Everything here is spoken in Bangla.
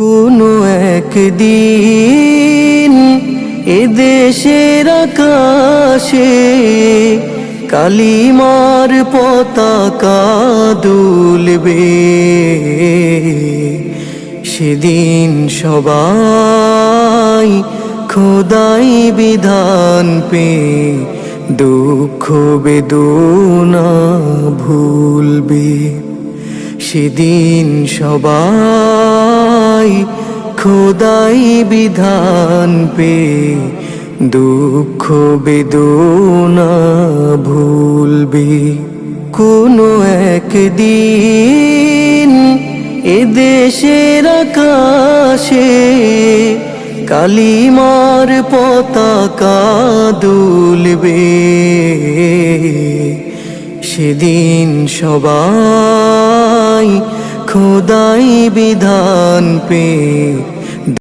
কোনো একদিন এদেশের আকাশে কালিমার পতাকা দুলবে। সেদিন সবাই খোদাই বিধান পে দুঃখ বেদনা ভুলবে। সেদিন সবাই খোদাই বিধান পে দুঃখ বেদনা ভুলবে। কোনো একদিন এদেশের আকাশে কালিমার পতাকা দুলবে। সেদিন সবাই খোদাই বিধান পে